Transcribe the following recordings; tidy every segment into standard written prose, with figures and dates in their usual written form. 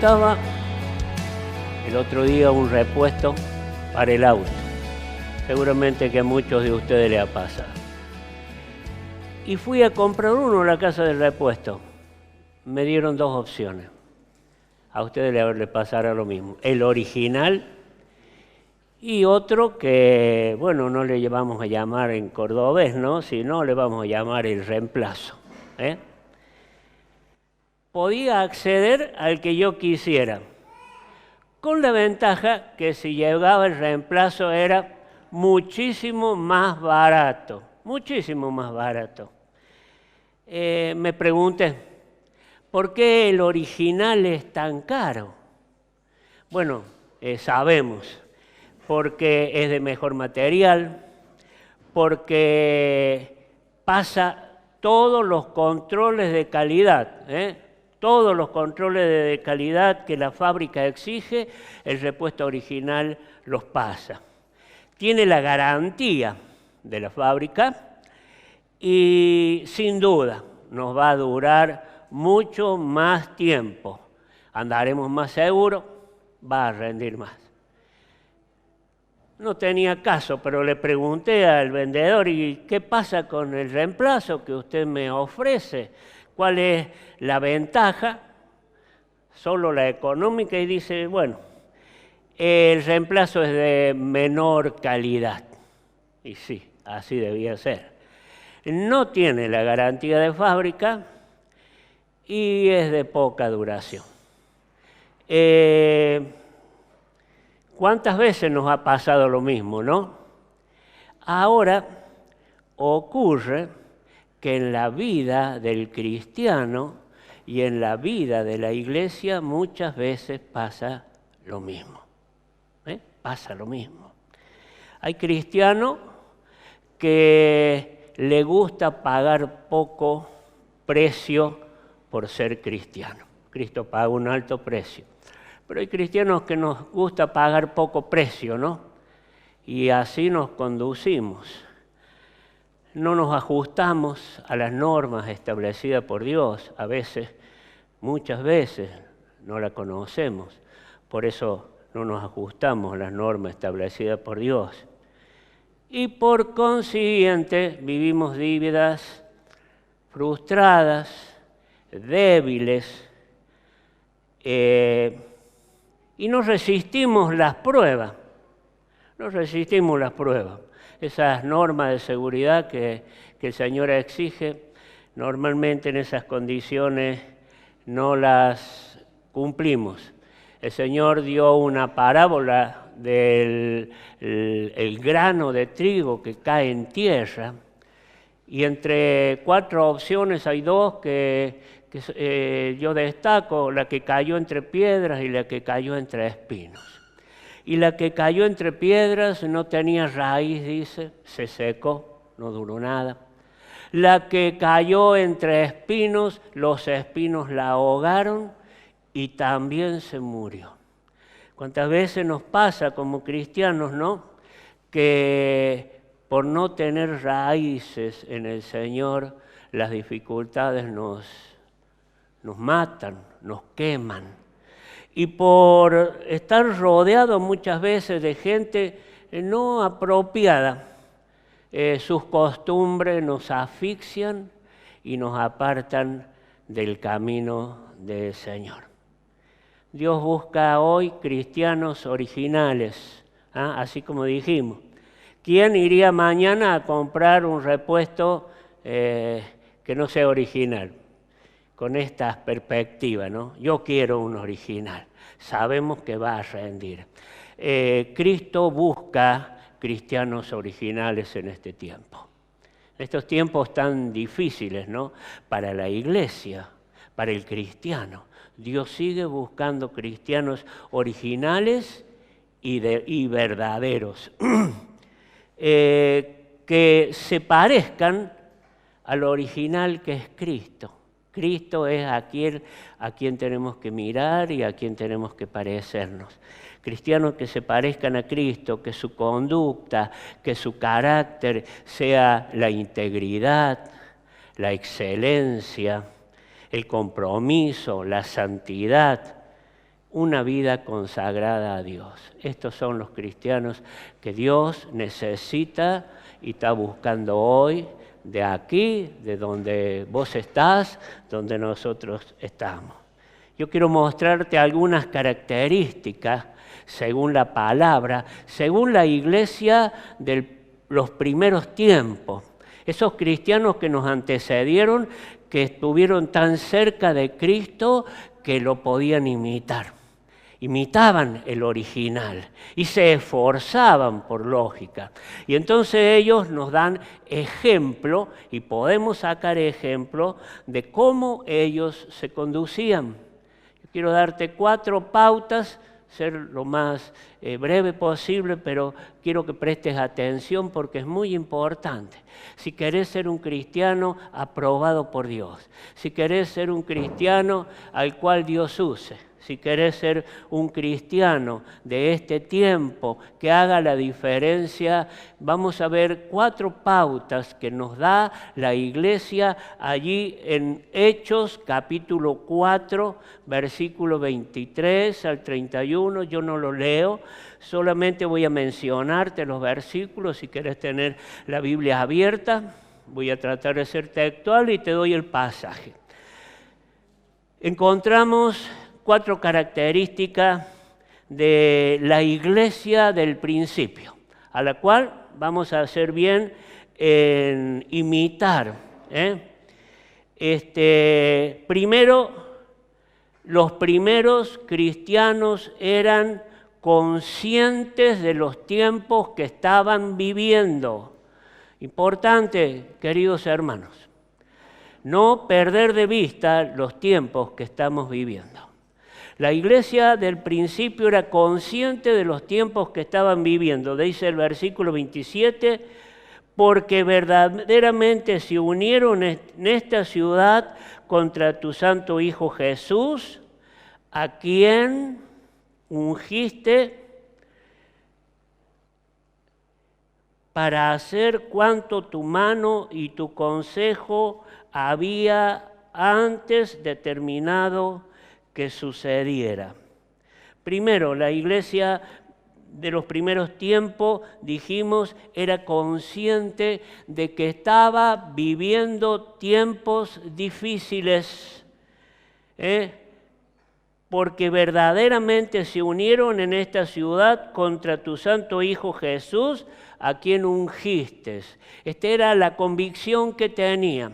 necesitaba el otro día un repuesto para el auto. Seguramente que a muchos de ustedes les ha pasado. Y fui a comprar uno en la casa del repuesto. Me dieron dos opciones. A ustedes les pasará lo mismo. El original y otro que, bueno, no le vamos a llamar en cordobés, ¿no? Sino le vamos a llamar el reemplazo. Podía acceder al que yo quisiera, con la ventaja que si llegaba el reemplazo era muchísimo más barato, muchísimo más barato. Me pregunté, ¿por qué el original es tan caro? Bueno, sabemos, porque es de mejor material, porque pasa todos los controles de calidad, todos los controles de calidad que la fábrica exige, el repuesto original los pasa. Tiene la garantía de la fábrica y sin duda nos va a durar mucho más tiempo. Andaremos más seguros, va a rendir más. No tenía caso, pero le pregunté al vendedor, ¿y qué pasa con el reemplazo que usted me ofrece? ¿Cuál es la ventaja? Solo la económica, y dice, bueno, el reemplazo es de menor calidad. Y sí, así debía ser. No tiene la garantía de fábrica y es de poca duración. ¿Cuántas veces nos ha pasado lo mismo, no? Ahora ocurre que en la vida del cristiano y en la vida de la iglesia muchas veces pasa lo mismo. Pasa lo mismo. Hay cristianos que le gusta pagar poco precio por ser cristiano. Cristo paga un alto precio. Pero hay cristianos que nos gusta pagar poco precio, ¿no? Y así nos conducimos. No nos ajustamos a las normas establecidas por Dios. A veces, muchas veces, no la conocemos. Por eso no nos ajustamos a las normas establecidas por Dios. Y por consiguiente vivimos vidas frustradas, débiles, y no resistimos las pruebas. No resistimos las pruebas. Esas normas de seguridad que el Señor exige, normalmente en esas condiciones no las cumplimos. El Señor dio una parábola del el grano de trigo que cae en tierra, y entre 4 opciones hay 2 que yo destaco, la que cayó entre piedras y la que cayó entre espinos. Y la que cayó entre piedras no tenía raíz, dice, se secó, no duró nada. La que cayó entre espinos, los espinos la ahogaron y también se murió. ¿Cuántas veces nos pasa como cristianos, no? Que por no tener raíces en el Señor, las dificultades nos matan, nos queman. Y por estar rodeado muchas veces de gente no apropiada, sus costumbres nos asfixian y nos apartan del camino del Señor. Dios busca hoy cristianos originales, así como dijimos. ¿Quién iría mañana a comprar un repuesto que no sea original? Con esta perspectiva, ¿no? Yo quiero un original. Sabemos que va a rendir. Cristo busca cristianos originales en este tiempo. Estos tiempos tan difíciles, ¿no? Para la iglesia, para el cristiano. Dios sigue buscando cristianos originales y verdaderos. Que se parezcan al original que es Cristo. Cristo es a quien tenemos que mirar y a quien tenemos que parecernos. Cristianos que se parezcan a Cristo, que su conducta, que su carácter sea la integridad, la excelencia, el compromiso, la santidad, una vida consagrada a Dios. Estos son los cristianos que Dios necesita y está buscando hoy, de aquí, de donde vos estás, donde nosotros estamos. Yo quiero mostrarte algunas características según la palabra, según la iglesia de los primeros tiempos. Esos cristianos que nos antecedieron, que estuvieron tan cerca de Cristo que lo podían imitar. Imitaban el original y se esforzaban por lógica. Y entonces ellos nos dan ejemplo y podemos sacar ejemplo de cómo ellos se conducían. Yo quiero darte 4 pautas, ser lo más breve posible, pero quiero que prestes atención porque es muy importante. Si querés ser un cristiano aprobado por Dios, si querés ser un cristiano al cual Dios use, si querés ser un cristiano de este tiempo que haga la diferencia, vamos a ver 4 pautas que nos da la iglesia allí en Hechos capítulo 4, versículo 23 al 31. Yo no lo leo, solamente voy a mencionarte los versículos. Si querés tener la Biblia abierta, voy a tratar de ser textual y te doy el pasaje. Encontramos 4 características de la iglesia del principio, a la cual vamos a hacer bien en imitar. Primero, los primeros cristianos eran conscientes de los tiempos que estaban viviendo. Importante, queridos hermanos, no perder de vista los tiempos que estamos viviendo. La iglesia del principio era consciente de los tiempos que estaban viviendo. Dice el versículo 27, porque verdaderamente se unieron en esta ciudad contra tu santo Hijo Jesús, a quien ungiste para hacer cuanto tu mano y tu consejo había antes determinado que sucediera. Primero, la iglesia de los primeros tiempos, dijimos, era consciente de que estaba viviendo tiempos difíciles, porque verdaderamente se unieron en esta ciudad contra tu santo Hijo Jesús, a quien ungiste. Esta era la convicción que tenía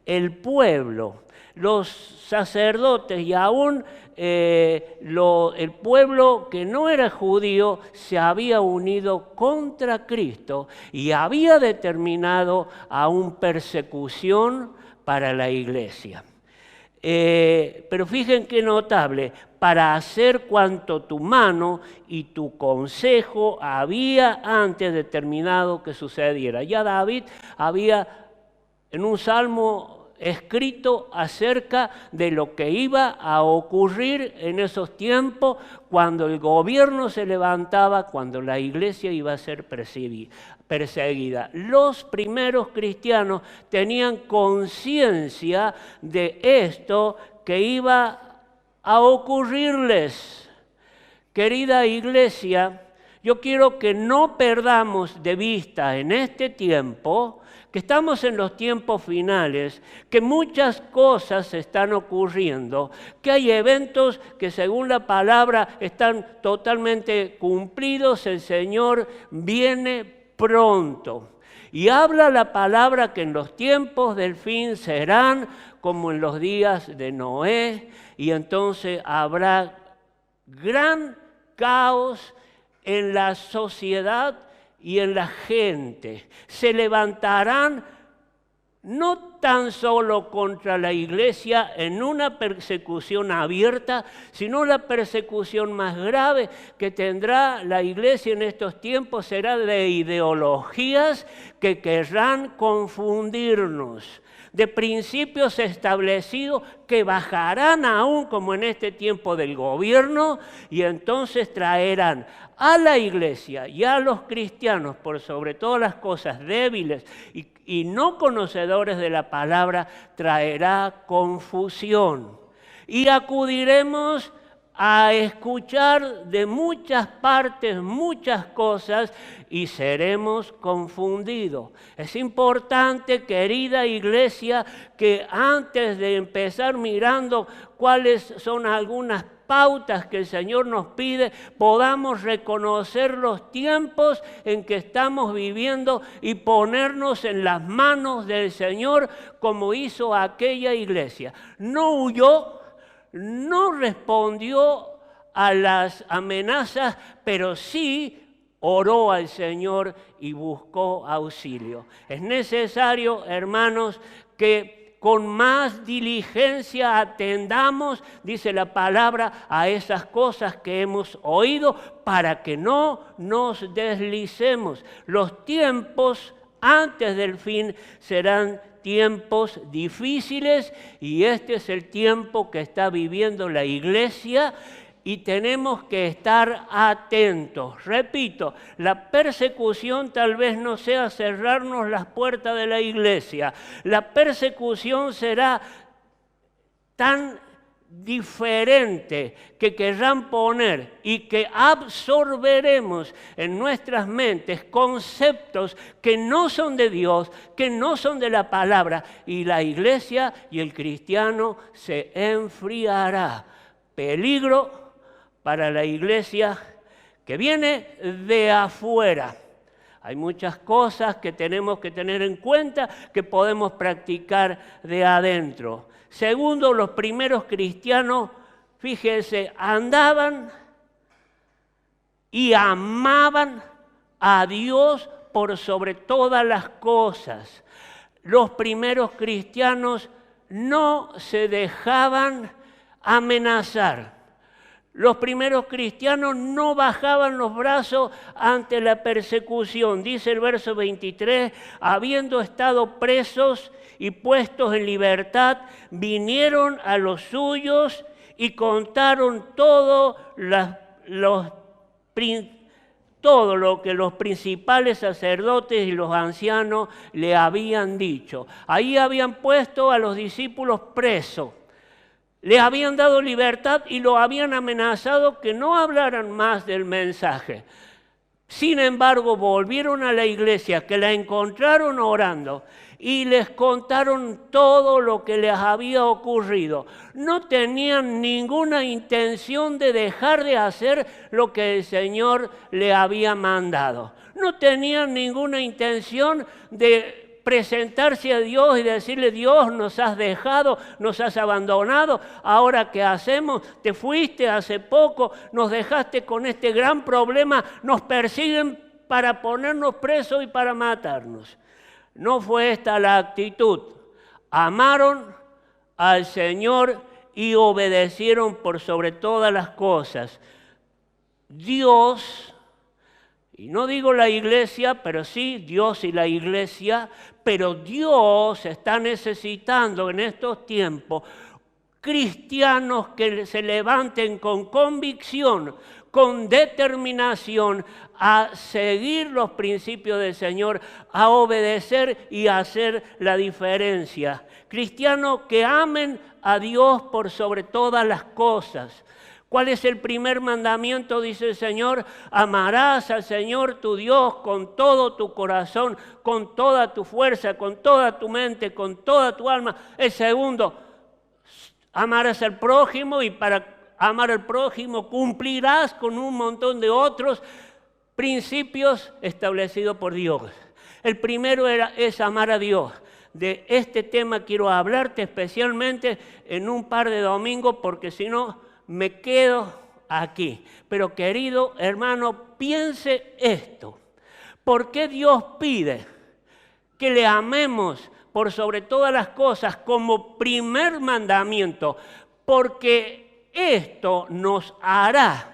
el pueblo, los sacerdotes y aún el pueblo que no era judío se había unido contra Cristo y había determinado aún persecución para la iglesia. Pero fíjense qué notable, para hacer cuanto tu mano y tu consejo había antes determinado que sucediera. Ya David había en un salmo escrito acerca de lo que iba a ocurrir en esos tiempos cuando el gobierno se levantaba, cuando la iglesia iba a ser perseguida. Los primeros cristianos tenían conciencia de esto que iba a ocurrirles. Querida iglesia, yo quiero que no perdamos de vista en este tiempo que estamos en los tiempos finales, que muchas cosas están ocurriendo, que hay eventos que según la palabra están totalmente cumplidos, el Señor viene pronto. Y habla la palabra que en los tiempos del fin serán como en los días de Noé, y entonces habrá gran caos en la sociedad y en la gente. Se levantarán no tan solo contra la iglesia en una persecución abierta, sino la persecución más grave que tendrá la iglesia en estos tiempos será de ideologías que querrán confundirnos, de principios establecidos que bajarán aún como en este tiempo del gobierno y entonces traerán a la iglesia y a los cristianos, por sobre todas las cosas débiles y no conocedores de la palabra, traerá confusión. Y acudiremos a escuchar de muchas partes, muchas cosas, y seremos confundidos. Es importante, querida iglesia, que antes de empezar mirando cuáles son algunas pautas que el Señor nos pide, podamos reconocer los tiempos en que estamos viviendo y ponernos en las manos del Señor como hizo aquella iglesia. No huyó, no respondió a las amenazas, pero sí oró al Señor y buscó auxilio. Es necesario, hermanos, que con más diligencia atendamos, dice la palabra, a esas cosas que hemos oído para que no nos deslicemos. Los tiempos antes del fin serán tiempos difíciles y este es el tiempo que está viviendo la iglesia y tenemos que estar atentos. Repito, la persecución tal vez no sea cerrarnos las puertas de la iglesia. La persecución será tan diferente que querrán poner y que absorberemos en nuestras mentes conceptos que no son de Dios, que no son de la palabra, y la iglesia y el cristiano se enfriará. Peligro para la iglesia que viene de afuera. Hay muchas cosas que tenemos que tener en cuenta que podemos practicar de adentro. Segundo, los primeros cristianos, fíjense, andaban y amaban a Dios por sobre todas las cosas. Los primeros cristianos no se dejaban amenazar. Los primeros cristianos no bajaban los brazos ante la persecución. Dice el verso 23, habiendo estado presos y puestos en libertad, vinieron a los suyos y contaron todo lo que los principales sacerdotes y los ancianos le habían dicho. Ahí habían puesto a los discípulos presos. Les habían dado libertad y lo habían amenazado que no hablaran más del mensaje. Sin embargo, volvieron a la iglesia, que la encontraron orando, y les contaron todo lo que les había ocurrido. No tenían ninguna intención de dejar de hacer lo que el Señor le había mandado. No tenían ninguna intención de presentarse a Dios y decirle: Dios, nos has dejado, nos has abandonado, ahora ¿qué hacemos? Te fuiste hace poco, nos dejaste con este gran problema, nos persiguen para ponernos presos y para matarnos. No fue esta la actitud. Amaron al Señor y obedecieron por sobre todas las cosas. Dios, y no digo la iglesia, pero sí Dios y la iglesia, pero Dios está necesitando en estos tiempos cristianos que se levanten con convicción, con determinación a seguir los principios del Señor, a obedecer y a hacer la diferencia. Cristianos que amen a Dios por sobre todas las cosas. ¿Cuál es el primer mandamiento? Dice el Señor: amarás al Señor tu Dios con todo tu corazón, con toda tu fuerza, con toda tu mente, con toda tu alma. El segundo, amarás al prójimo, y para amar al prójimo cumplirás con un montón de otros principios establecidos por Dios. El primero es amar a Dios. De este tema quiero hablarte especialmente en un par de domingos, porque si no me quedo aquí. Pero querido hermano, piense esto. ¿Por qué Dios pide que le amemos por sobre todas las cosas como primer mandamiento? Porque esto nos hará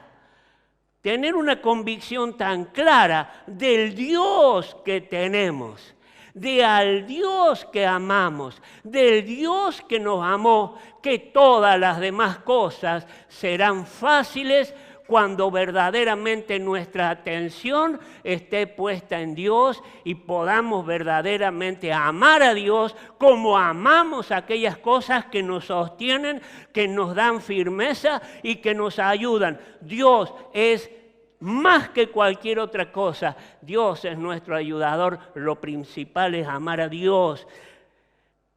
tener una convicción tan clara del Dios que tenemos, al Dios que amamos, del Dios que nos amó, que todas las demás cosas serán fáciles cuando verdaderamente nuestra atención esté puesta en Dios y podamos verdaderamente amar a Dios como amamos aquellas cosas que nos sostienen, que nos dan firmeza y que nos ayudan. Dios es más que cualquier otra cosa. Dios es nuestro ayudador. Lo principal es amar a Dios.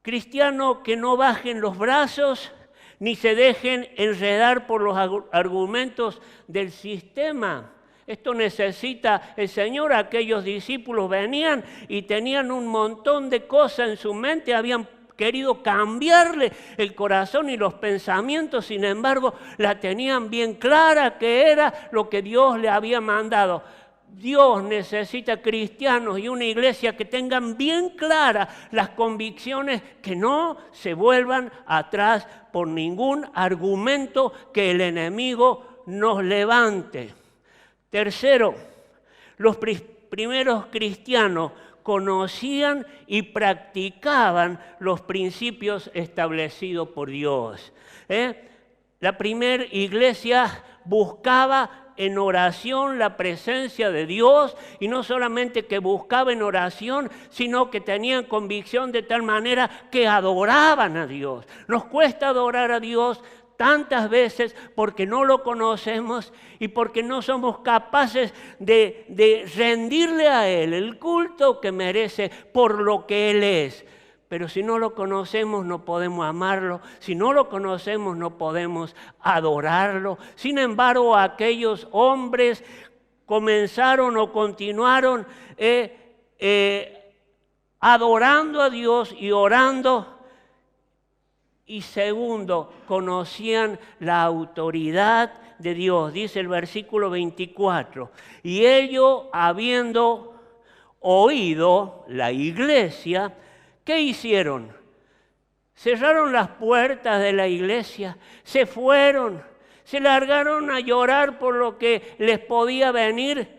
Cristianos que no bajen los brazos ni se dejen enredar por los argumentos del sistema. Esto necesita el Señor. Aquellos discípulos venían y tenían un montón de cosas en su mente, habían querido cambiarle el corazón y los pensamientos, sin embargo, la tenían bien clara que era lo que Dios le había mandado. Dios necesita cristianos y una iglesia que tengan bien claras las convicciones, que no se vuelvan atrás por ningún argumento que el enemigo nos levante. Tercero, los primeros cristianos conocían y practicaban los principios establecidos por Dios. La primera iglesia buscaba en oración la presencia de Dios, y no solamente que buscaba en oración, sino que tenían convicción de tal manera que adoraban a Dios. Nos cuesta adorar a Dios tantas veces porque no lo conocemos y porque no somos capaces de rendirle a Él el culto que merece por lo que Él es. Pero si no lo conocemos no podemos amarlo, si no lo conocemos no podemos adorarlo. Sin embargo, aquellos hombres comenzaron o continuaron adorando a Dios y orando. Y segundo, conocían la autoridad de Dios. Dice el versículo 24, y ellos, habiendo oído la iglesia, ¿qué hicieron? Cerraron las puertas de la iglesia, se fueron, se largaron a llorar por lo que les podía venir.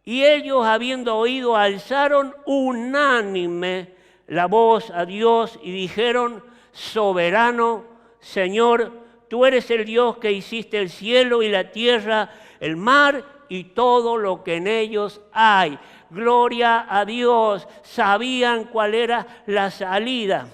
Y ellos, habiendo oído, alzaron unánime la voz a Dios y dijeron: soberano, Señor, tú eres el Dios que hiciste el cielo y la tierra, el mar y todo lo que en ellos hay. Gloria a Dios. Sabían cuál era la salida.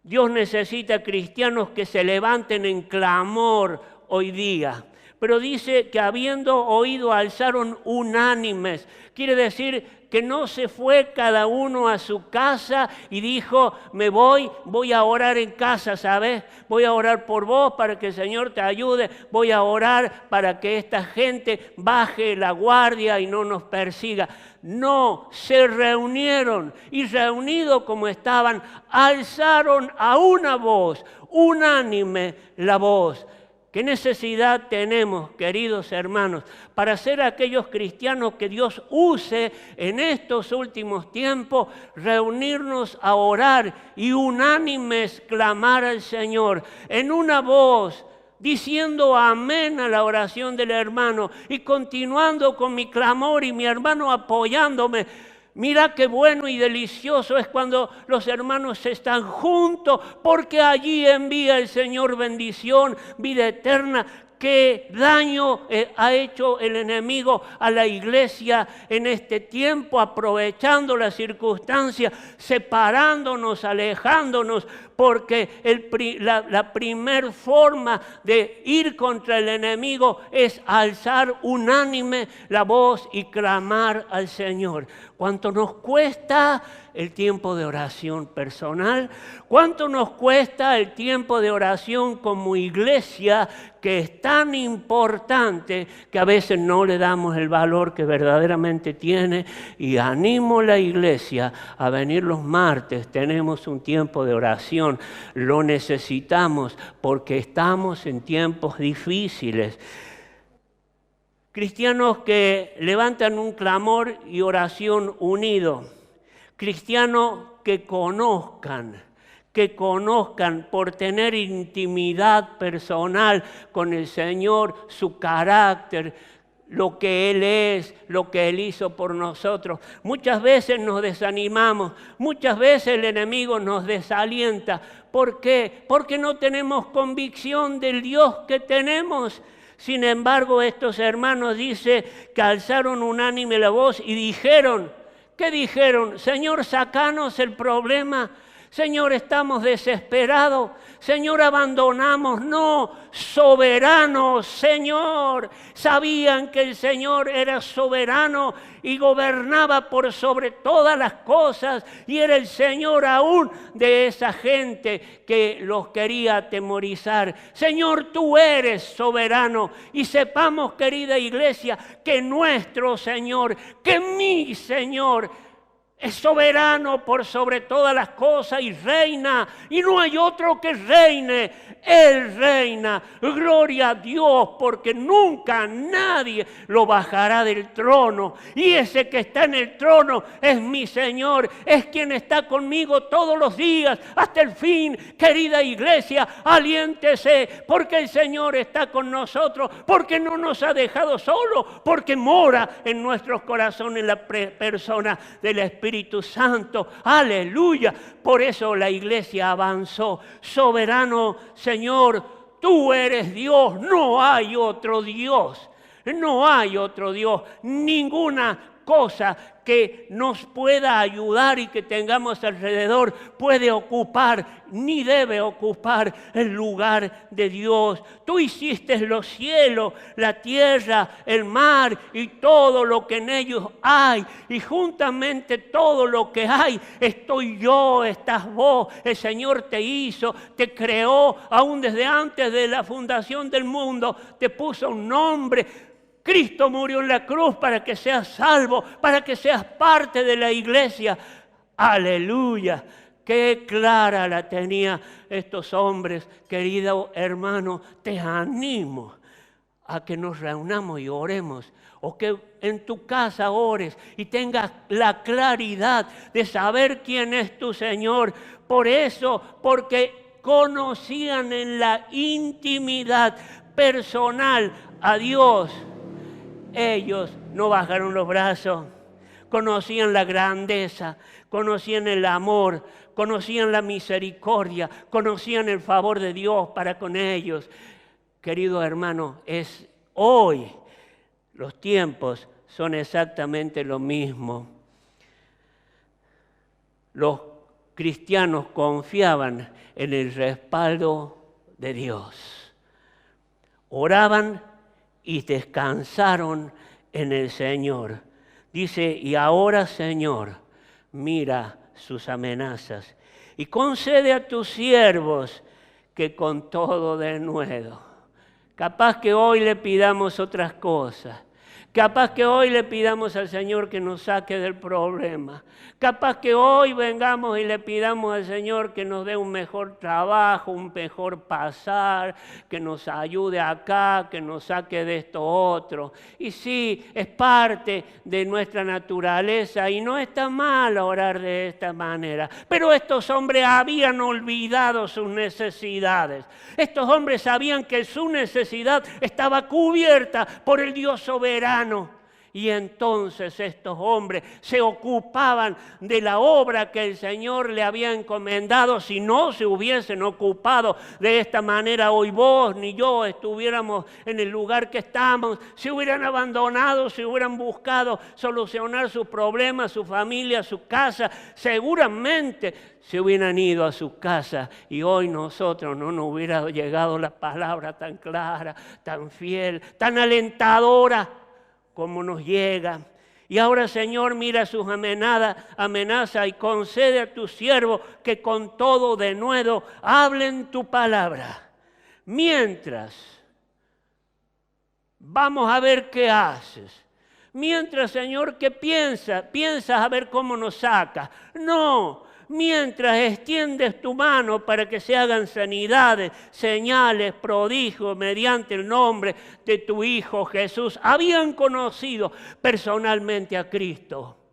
Dios necesita cristianos que se levanten en clamor hoy día. Pero dice que habiendo oído alzaron unánimes. Quiere decir que no se fue cada uno a su casa y dijo: me voy a orar en casa, ¿sabes? Voy a orar por vos para que el Señor te ayude. Voy a orar para que esta gente baje la guardia y no nos persiga. No, se reunieron y reunidos como estaban, alzaron a una voz, unánime la voz. ¿Qué necesidad tenemos, queridos hermanos, para ser aquellos cristianos que Dios use en estos últimos tiempos, reunirnos a orar y unánimes clamar al Señor en una voz, diciendo amén a la oración del hermano y continuando con mi clamor y mi hermano apoyándome? Mira qué bueno y delicioso es cuando los hermanos están juntos, porque allí envía el Señor bendición, vida eterna. ¿Qué daño ha hecho el enemigo a la iglesia en este tiempo, aprovechando las circunstancias, separándonos, alejándonos? Porque la primer forma de ir contra el enemigo es alzar unánime la voz y clamar al Señor. ¿Cuánto nos cuesta el tiempo de oración personal? ¿Cuánto nos cuesta el tiempo de oración como iglesia, que es tan importante que a veces no le damos el valor que verdaderamente tiene? Y animo a la iglesia a venir los martes. Tenemos un tiempo de oración. Lo necesitamos porque estamos en tiempos difíciles. Cristianos que levantan un clamor y oración unido. Cristianos que conozcan por tener intimidad personal con el Señor, su carácter, lo que Él es, lo que Él hizo por nosotros. Muchas veces nos desanimamos, muchas veces el enemigo nos desalienta. ¿Por qué? Porque no tenemos convicción del Dios que tenemos. Sin embargo, estos hermanos dice que alzaron unánime la voz y dijeron, ¿qué dijeron? Señor, sácanos el problema. Señor, estamos desesperados. Señor, abandonamos. No, soberano, Señor. Sabían que el Señor era soberano y gobernaba por sobre todas las cosas. Y era el Señor aún de esa gente que los quería atemorizar. Señor, tú eres soberano. Y sepamos, querida iglesia, que nuestro Señor, que mi Señor, es soberano por sobre todas las cosas y reina. Y no hay otro que reine. Él reina. Gloria a Dios, porque nunca nadie lo bajará del trono. Y ese que está en el trono es mi Señor. Es quien está conmigo todos los días hasta el fin. Querida iglesia, aliéntese, porque el Señor está con nosotros. Porque no nos ha dejado solos. Porque mora en nuestros corazones la persona del Espíritu Santo. Aleluya. Por eso la iglesia avanzó. Soberano Señor, tú eres Dios. No hay otro Dios. No hay otro Dios. Ninguna cosa que nos pueda ayudar y que tengamos alrededor puede ocupar ni debe ocupar el lugar de Dios. Tú hiciste los cielos, la tierra, el mar y todo lo que en ellos hay. Y juntamente todo lo que hay, estoy yo, estás vos. El Señor te hizo, te creó, aún desde antes de la fundación del mundo, te puso un nombre. Cristo murió en la cruz para que seas salvo, para que seas parte de la iglesia. Aleluya. Qué clara la tenía estos hombres. Querido hermano, te animo a que nos reunamos y oremos. O que en tu casa ores y tengas la claridad de saber quién es tu Señor. Por eso, porque conocían en la intimidad personal a Dios. Ellos no bajaron los brazos, conocían la grandeza, conocían el amor, conocían la misericordia, conocían el favor de Dios para con ellos. Querido hermano, es hoy los tiempos son exactamente lo mismo. Los cristianos confiaban en el respaldo de Dios. Oraban y descansaron en el Señor. Dice, y ahora, Señor, mira sus amenazas y concede a tus siervos que con todo denuedo. Capaz que hoy le pidamos otras cosas. Capaz que hoy le pidamos al Señor que nos saque del problema. Capaz que hoy vengamos y le pidamos al Señor que nos dé un mejor trabajo, un mejor pasar, que nos ayude acá, que nos saque de esto otro. Y sí, es parte de nuestra naturaleza y no está mal orar de esta manera. Pero estos hombres habían olvidado sus necesidades. Estos hombres sabían que su necesidad estaba cubierta por el Dios soberano. Y entonces estos hombres se ocupaban de la obra que el Señor le había encomendado. Si no se hubiesen ocupado de esta manera, hoy vos ni yo estuviéramos en el lugar que estamos. Se hubieran abandonado, se hubieran buscado solucionar sus problemas, su familia, su casa. Seguramente se hubieran ido a su casa y hoy nosotros no nos hubiera llegado la palabra tan clara, tan fiel, tan alentadora como nos llega. Y ahora, Señor, mira sus amenazas y concede a tus siervos que con todo denuedo hablen tu palabra. Mientras, vamos a ver qué haces. Mientras, Señor, ¿qué piensas? ¿Piensas a ver cómo nos sacas? No. Mientras extiendes tu mano para que se hagan sanidades, señales, prodigios mediante el nombre de tu Hijo Jesús. Habían conocido personalmente a Cristo.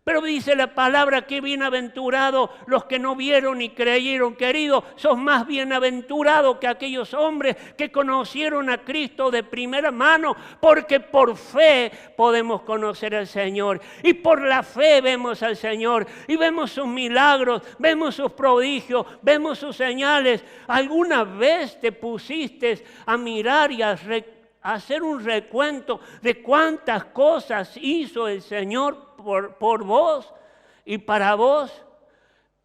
Pero dice la palabra que bienaventurados los que no vieron ni creyeron. Queridos, sos más bienaventurados que aquellos hombres que conocieron a Cristo de primera mano, porque por fe podemos conocer al Señor. Y por la fe vemos al Señor y vemos sus milagros, vemos sus prodigios, vemos sus señales. ¿Alguna vez te pusiste a mirar y a hacer un recuento de cuántas cosas hizo el Señor por vos y para vos.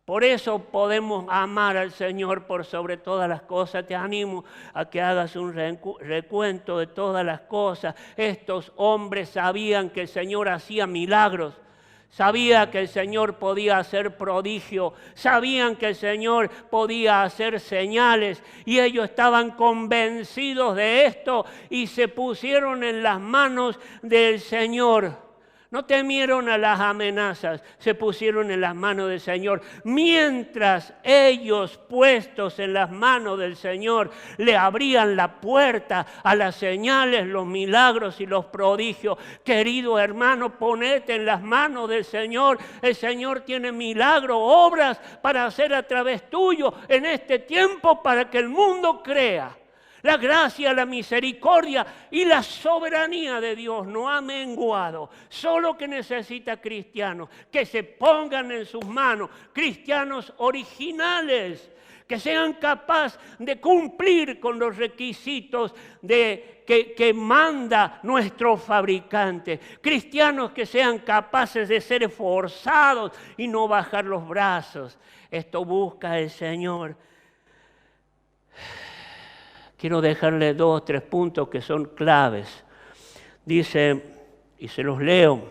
Por eso podemos amar al Señor por sobre todas las cosas. Te animo a que hagas un recuento de todas las cosas. Estos hombres sabían que el Señor hacía milagros. Sabía que el Señor podía hacer prodigio, sabían que el Señor podía hacer señales y ellos estaban convencidos de esto y se pusieron en las manos del Señor. No temieron a las amenazas, se pusieron en las manos del Señor. Mientras ellos, puestos en las manos del Señor, le abrían la puerta a las señales, los milagros y los prodigios. Querido hermano, ponete en las manos del Señor. El Señor tiene milagros, obras para hacer a través tuyo en este tiempo para que el mundo crea. La gracia, la misericordia y la soberanía de Dios no ha menguado. Solo que necesita cristianos que se pongan en sus manos, cristianos originales, que sean capaces de cumplir con los requisitos que manda nuestro fabricante. Cristianos que sean capaces de ser esforzados y no bajar los brazos. Esto busca el Señor. Quiero dejarle 2 o 3 puntos que son claves. Dice, y se los leo.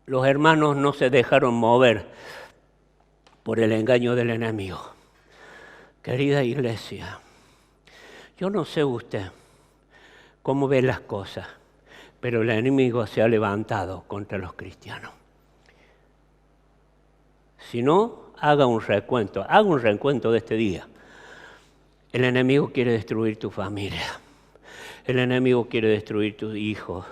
Los hermanos no se dejaron mover por el engaño del enemigo. Querida iglesia, yo no sé usted cómo ve las cosas, pero el enemigo se ha levantado contra los cristianos. Si no, haga un recuento de este día. El enemigo quiere destruir tu familia. El enemigo quiere destruir tus hijos.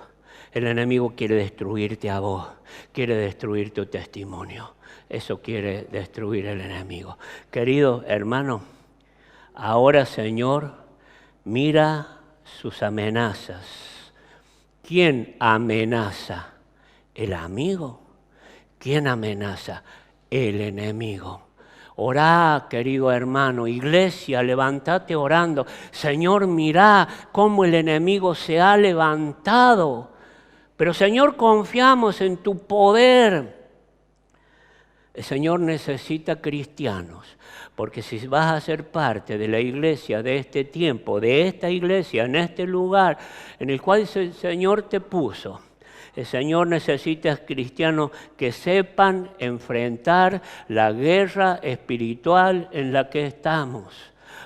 El enemigo quiere destruirte a vos. Quiere destruir tu testimonio. Eso quiere destruir el enemigo. Querido hermano, ahora Señor, mira sus amenazas. ¿Quién amenaza? ¿El amigo? ¿Quién amenaza? El enemigo. Orá, querido hermano, iglesia, levántate orando. Señor, mirá cómo el enemigo se ha levantado. Pero Señor, confiamos en tu poder. El Señor necesita cristianos, porque si vas a ser parte de la iglesia de este tiempo, de esta iglesia, en este lugar en el cual el Señor te puso, el Señor necesita cristianos que sepan enfrentar la guerra espiritual en la que estamos.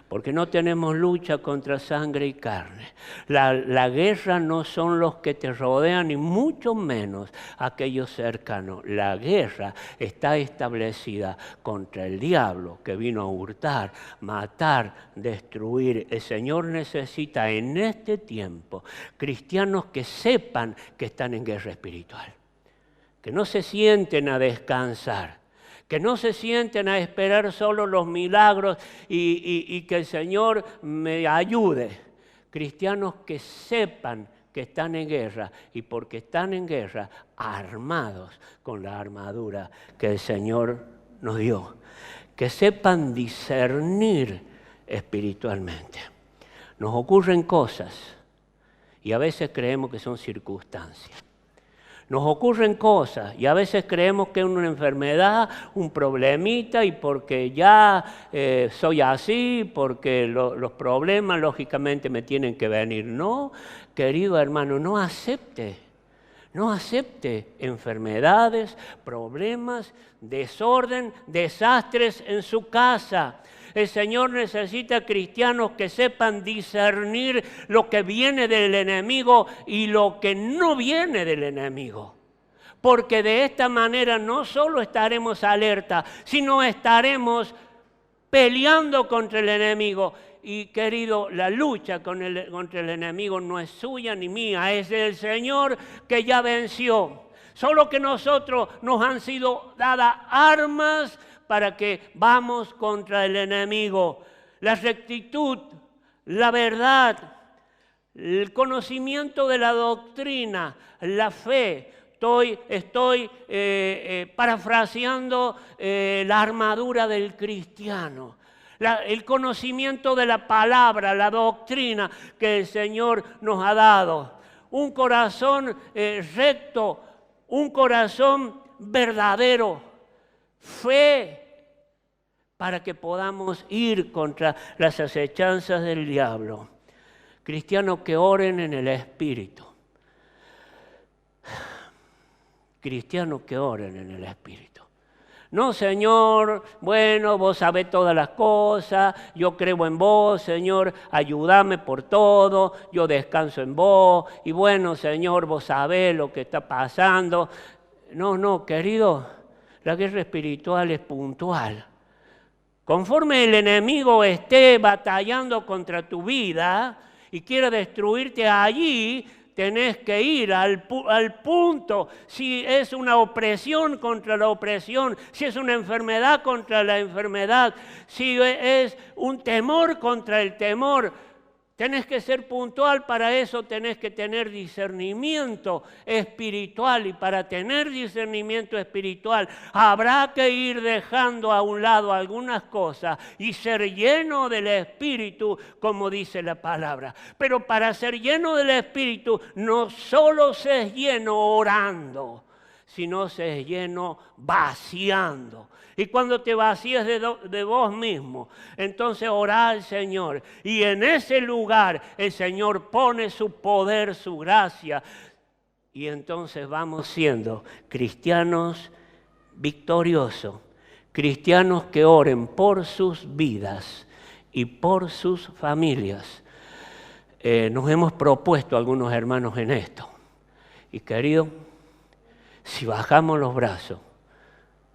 Porque no tenemos lucha contra sangre y carne. La guerra no son los que te rodean, ni mucho menos aquellos cercanos. La guerra está establecida contra el diablo que vino a hurtar, matar, destruir. El Señor necesita en este tiempo cristianos que sepan que están en guerra espiritual. Que no se sienten a descansar. Que no se sienten a esperar solo los milagros y que el Señor me ayude. Cristianos que sepan que están en guerra y porque están en guerra, armados con la armadura que el Señor nos dio. Que sepan discernir espiritualmente. Nos ocurren cosas y a veces creemos que son circunstancias. Nos ocurren cosas y a veces creemos que es una enfermedad, un problemita y porque ya soy así, porque los problemas lógicamente me tienen que venir. No, querido hermano, no acepte enfermedades, problemas, desorden, desastres en su casa. El Señor necesita cristianos que sepan discernir lo que viene del enemigo y lo que no viene del enemigo. Porque de esta manera no solo estaremos alerta, sino estaremos peleando contra el enemigo. Y querido, la lucha contra el enemigo no es suya ni mía, es del Señor que ya venció. Solo que nosotros nos han sido dadas armas para que vamos contra el enemigo. La rectitud, la verdad, el conocimiento de la doctrina, la fe. Estoy parafraseando la armadura del cristiano. el conocimiento de la palabra, la doctrina que el Señor nos ha dado. Un corazón recto, un corazón verdadero, fe, para que podamos ir contra las acechanzas del diablo. Cristianos que oren en el Espíritu. Cristianos que oren en el Espíritu. No, Señor, bueno, vos sabés todas las cosas, yo creo en vos, Señor, ayúdame por todo, yo descanso en vos, y bueno, Señor, vos sabés lo que está pasando. No, querido, la guerra espiritual es puntual. Conforme el enemigo esté batallando contra tu vida y quiera destruirte allí, tenés que ir al punto. Si es una opresión contra la opresión, si es una enfermedad contra la enfermedad, si es un temor contra el temor, tenés que ser puntual. Para eso tenés que tener discernimiento espiritual, y para tener discernimiento espiritual habrá que ir dejando a un lado algunas cosas y ser lleno del Espíritu, como dice la palabra. Pero para ser lleno del Espíritu no solo se es lleno orando, sino se es lleno vaciando. Y cuando te vacías de vos mismo, entonces orá al Señor. Y en ese lugar el Señor pone su poder, su gracia. Y entonces vamos siendo cristianos victoriosos. Cristianos que oren por sus vidas y por sus familias. Nos hemos propuesto algunos hermanos en esto. Y querido, si bajamos los brazos,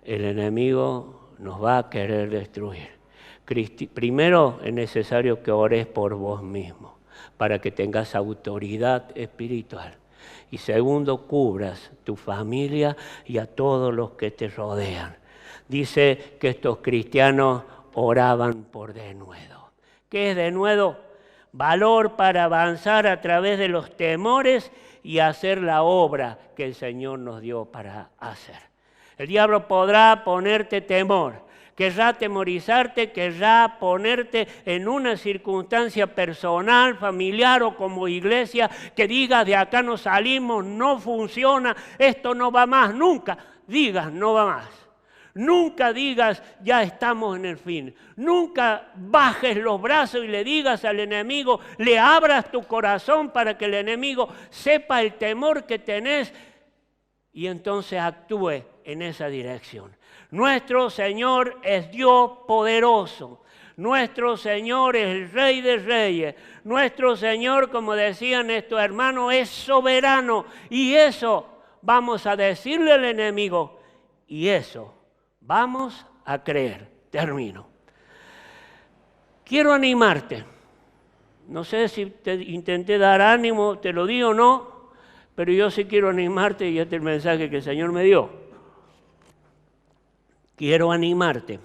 el enemigo nos va a querer destruir. Primero es necesario que ores por vos mismo, para que tengas autoridad espiritual. Y segundo, cubras tu familia y a todos los que te rodean. Dice que estos cristianos oraban por denuedo. ¿Qué es denuedo? Valor para avanzar a través de los temores y hacer la obra que el Señor nos dio para hacer. El diablo podrá ponerte temor, querrá atemorizarte, querrá ponerte en una circunstancia personal, familiar o como iglesia, que digas de acá no salimos, no funciona, esto no va más, nunca digas no va más. Nunca digas ya estamos en el fin. Nunca bajes los brazos y le digas al enemigo, le abras tu corazón para que el enemigo sepa el temor que tenés y entonces actúe en esa dirección. Nuestro Señor es Dios poderoso. Nuestro Señor es el Rey de Reyes. Nuestro Señor, como decían estos hermanos, es soberano. Y eso vamos a decirle al enemigo. Y eso vamos a creer. Termino. Quiero animarte. No sé si te intenté dar ánimo, te lo digo o no. Pero yo sí quiero animarte y este es el mensaje que el Señor me dio. Quiero animarte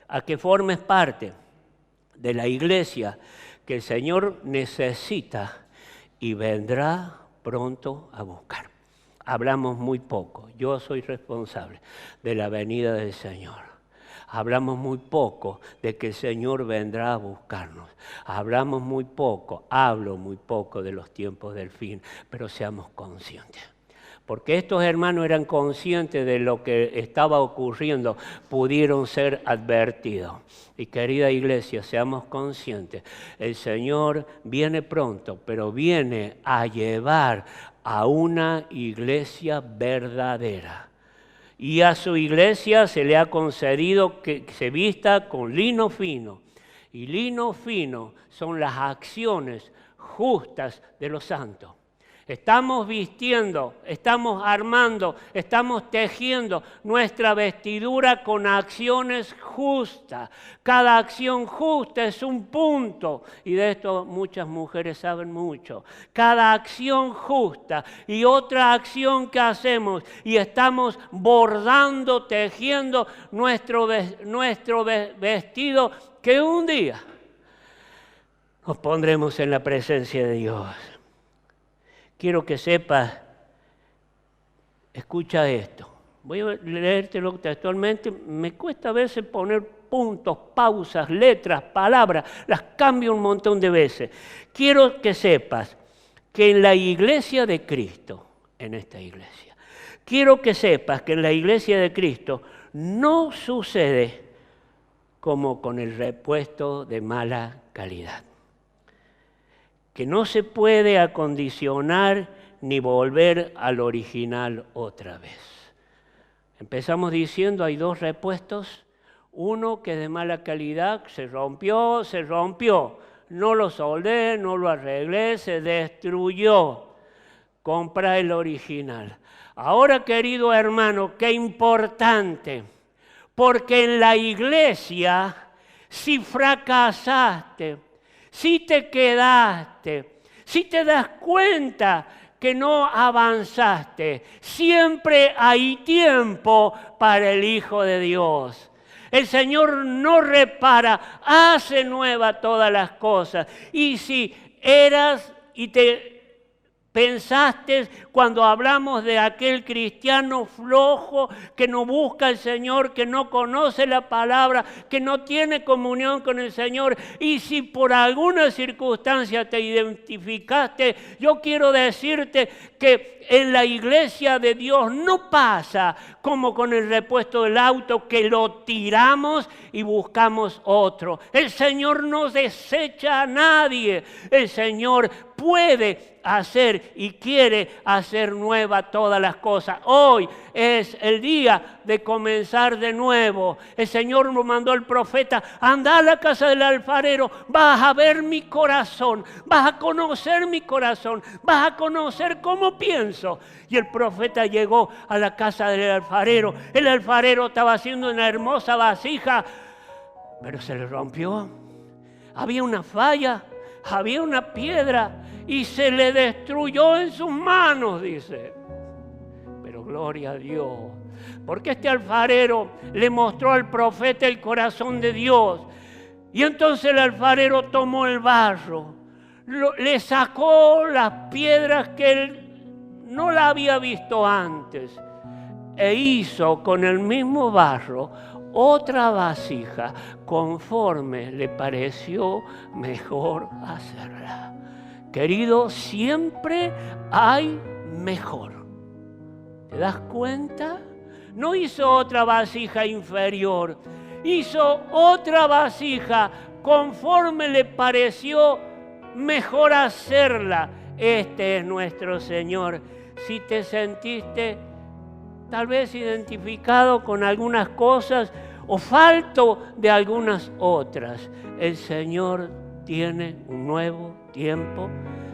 a que formes parte de la iglesia que el Señor necesita y vendrá pronto a buscar. Hablamos muy poco, yo soy responsable de la venida del Señor. Hablamos muy poco de que el Señor vendrá a buscarnos. Hablamos muy poco, hablo muy poco de los tiempos del fin, pero seamos conscientes. Porque estos hermanos eran conscientes de lo que estaba ocurriendo, pudieron ser advertidos. Y querida iglesia, seamos conscientes, el Señor viene pronto, pero viene a llevar a una iglesia verdadera. Y a su iglesia se le ha concedido que se vista con lino fino. Y lino fino son las acciones justas de los santos. Estamos vistiendo, estamos armando, estamos tejiendo nuestra vestidura con acciones justas. Cada acción justa es un punto, y de esto muchas mujeres saben mucho. Cada acción justa y otra acción que hacemos y estamos bordando, tejiendo nuestro vestido que un día nos pondremos en la presencia de Dios. Quiero que sepas, escucha esto. Voy a leértelo textualmente. Me cuesta a veces poner puntos, pausas, letras, palabras, las cambio un montón de veces. Quiero que sepas que en la iglesia de Cristo, en esta iglesia, quiero que sepas que en la iglesia de Cristo no sucede como con el repuesto de mala calidad. Que no se puede acondicionar ni volver al original otra vez. Empezamos diciendo hay dos repuestos, uno que es de mala calidad, se rompió, no lo soldé, no lo arreglé, se destruyó. Compra el original. Ahora, querido hermano, qué importante, porque en la iglesia, si fracasaste, si te quedaste, si te das cuenta que no avanzaste, siempre hay tiempo para el Hijo de Dios. El Señor no repara, hace nueva todas las cosas. Y si eras y te pensaste cuando hablamos de aquel cristiano flojo que no busca al Señor, que no conoce la palabra, que no tiene comunión con el Señor, y si por alguna circunstancia te identificaste, yo quiero decirte que en la iglesia de Dios no pasa como con el repuesto del auto, que lo tiramos y buscamos otro. El Señor no desecha a nadie. El Señor puede hacer y quiere hacer nueva todas las cosas. Hoy es el día de comenzar de nuevo. El Señor nos mandó al profeta: anda a la casa del alfarero, vas a ver mi corazón, vas a conocer mi corazón, vas a conocer cómo pienso. Y el profeta llegó a la casa del alfarero. El alfarero estaba haciendo una hermosa vasija, pero se le rompió. Había una falla, había una piedra y se le destruyó en sus manos, dice. Pero gloria a Dios, porque este alfarero le mostró al profeta el corazón de Dios. Y entonces el alfarero tomó el barro, le sacó las piedras que él no la había visto antes e hizo con el mismo barro otra vasija conforme le pareció mejor hacerla. Querido, siempre hay mejor. ¿Te das cuenta? No hizo otra vasija inferior, hizo otra vasija conforme le pareció mejor hacerla. Este es nuestro Señor. Si te sentiste tal vez identificado con algunas cosas o falto de algunas otras, el Señor tiene un nuevo tiempo.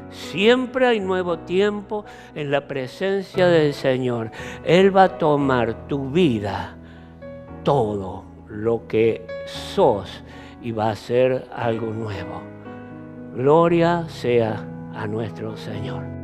Siempre hay nuevo tiempo en la presencia del Señor. Él va a tomar tu vida, todo lo que sos, y va a hacer algo nuevo. Gloria sea a nuestro Señor.